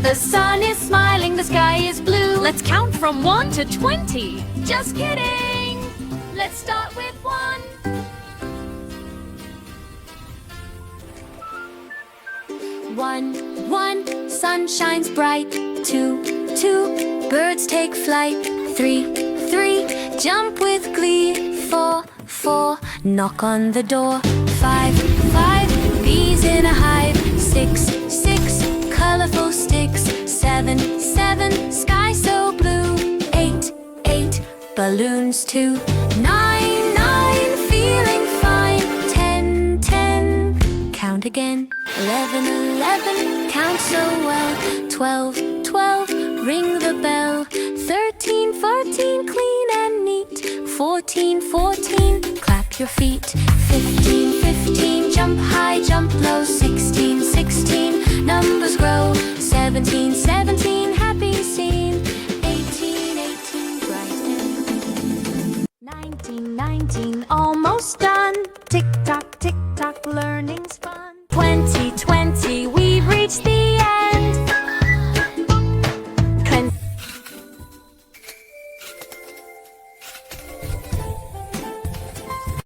The sun is smiling, the sky is blue. Let's count from 1 to 20. Just kidding. Let's start with 1. 1, sun shines bright. 2, birds take flight. 3, jump with glee. 4, knock on the door. 5, bees in a hive. 6, colorful sticks. 7, sky so blue. 8, balloons too. 9, feeling fine. 10, count again. 11, count so well. 12, ring the bell. 13, clean and neat. 14, clap your feet. 15, jump high, jump low. 16, numbers grow. 17, happy scene. 18, bright and 19, almost done. Tick tock,